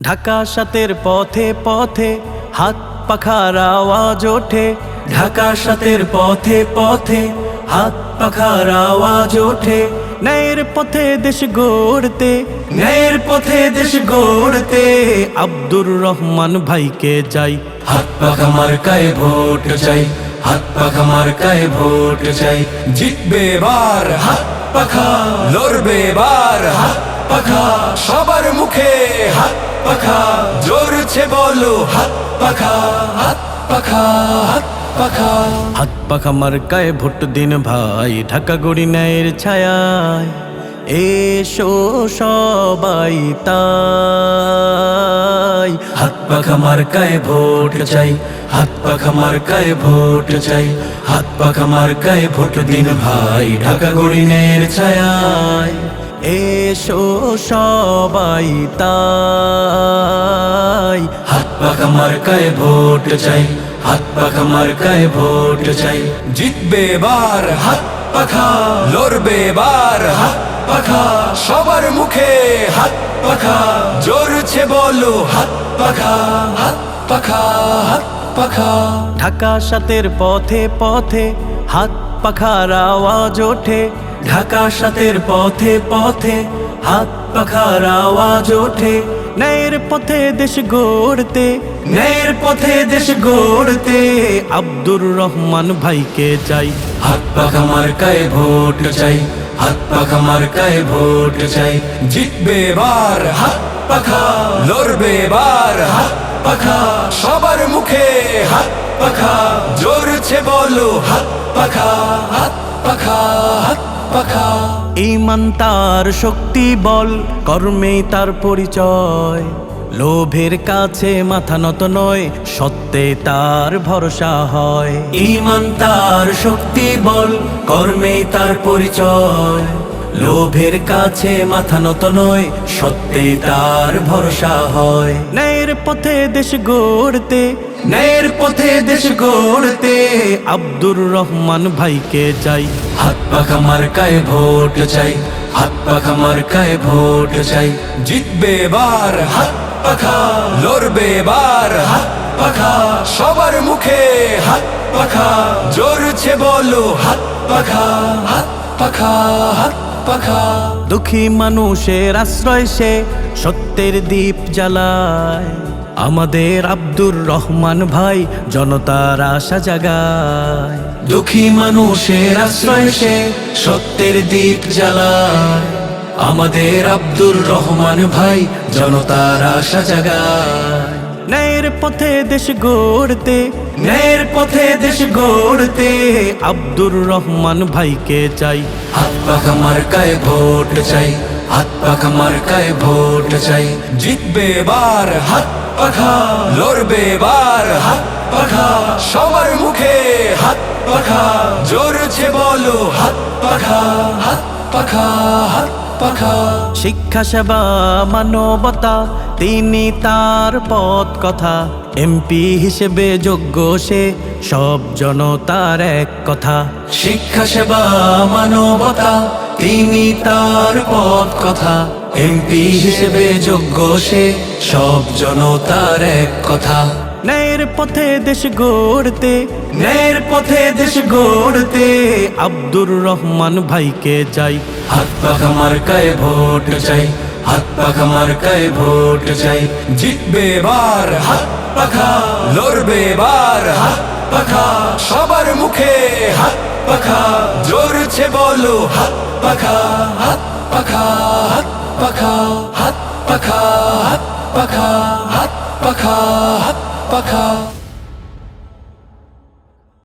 ঢাকা সাতের পথে পথে হাত পাখার আওয়াজ ওঠে। ঢাকা সাতের পথে পথে হাত পাখার আওয়াজ ওঠে। ন্যায়ের পথে দেশ গড়তে, ন্যায়ের পথে দেশ গড়তে আব্দুর রহমান ভাইকে চাই। হাত পাখা মার্কায় ভোট চাই, হাত পাখা মার্কায় ভোট চাই। জিতবে এবার হাত পাখা, লড়বে এবার হাত পাখা। সবার মুখে হাত পাখা, জোরছে বলো হাত পাখা, হাত পাখা, হাত পাখা। হাত পাখা মার্কায় ভোট দিন ভাই, ঢাকা গড়ি ন্যায়ের ছায়ায়। এসো সবাই তাই। হাত পাখা মার্কায় ভোট চাই, হাত পাখা মার্কায় ভোট চাই। হাত পাখা মার্কায় ভোট দিন ভাই, ঢাকা গড়ি ন্যায়ের ছায়ায়। এসো সবাই তাই। হাত পাখা মার্কায় ভোট চাই, হাত পাখা মার্কায় ভোট চাই। জিতবে এবার হাত পাখা, লড়বে এবার হাত পাখা। সবার মুখে হাত পাখা, জোরছে বলো হাত পাখা, হাত পাখা, হাত পাখা। ঢাকা সাতের পথে পথে হাত পাখার আওয়াজ ওঠে। ঢাকা সাতের পথে পথে হাত পাখার আওয়াজ ওঠে। ন্যায়ের পথে দেশ গড়তে, ন্যায়ের পথে দেশ গড়তে আব্দুর রহমান ভাইকে চাই। হাত পাখা মার্কায় ভোট চাই, হাত পাখা মার্কায় ভোট চাই। জিতবে এবার হাত পাখা, লড়বে এবার হাত পাখা। সবার মুখে হাত পাখা, জোরছে বলো হাত পাখা, হাত পাখা, হাত পাখা। ঈমান তার শক্তি বল, কর্মে তার পরিচয়। লোভের কাছে মাথা নত নয়, সত্যে তার ভরসা হয়। ঈমান তার শক্তি বল, কর্মে তার পরিচয়। লোভের কাছে মাথা নত নয়, সত্যে তার ভরসা হয়। ন্যায়ের পথে দেশ গড়তে, ন্যায়ের পথে দেশ গড়তে আব্দুর রহমান ভাইকে চাই। হাত পাখা মার্কায় ভোট চাই, হাত পাখা মার্কায় ভোট চাই। জিতবে এবার হাত পাখা, লড়বে এবার হাত পাখা। সবার মুখে হাত পাখা, জোরছে বলো হাত পাখা, হাত পাখা, হাত পাখা। দুঃখী মানুষের আশ্রয় সে, সত্যের দীপ জ্বালায়। আমাদের আব্দুর রহমান ভাই জনতার আশা জাগায়। দুঃখী মানুষের আশ্রয় সে, সত্যের দীপ জ্বালায়। আমাদের আব্দুর রহমান ভাই জনতার আশা জাগায়। ন্যায়ের পথে দেশ গড়তে, ন্যায়ের পথে দেশ গড়তে আব্দুর রহমান ভাইকে চাই। হাত পাখা মার্কায় ভোট চাই, হাত পাখা মার্কায় ভোট চাই। জিতবে এবার হাত পাখা, লড়বে এবার হাত পাখা। সবার মুখে হাত পাখা, জোরছে বলো হাত পাখা, হাত পাখা, হাত পাখা। শিক্ষা সেবা মানবতা তিনি তার পথ কথা। এমপি হিসেবে যোগ্য সে, সব জনতার এক কথা। শিক্ষা সেবা মানবতা তিনি তার পথ কথা। এমপি হিসেবে যোগ্য সে, সব জনতার এক কথা। ন্যায়ের পথে দেশ গড়তে, ন্যায়ের পথে দেশ গড়তে আব্দুর রহমান ভাইকে চাই। হাত পাখা মার্কায় ভোট চাই, হাত পাখা মার্কায় ভোট চাই। জিতবে এবার হাত পাখা, লড়বে এবার হাত পাখা। সবার মুখে হাত পাখা, জোরছে বলো হাত পাখা, হাত পাখা, হাত পাখা। হাত পাখা, হাত পাখা, হাত পাখা, হাত পাখা।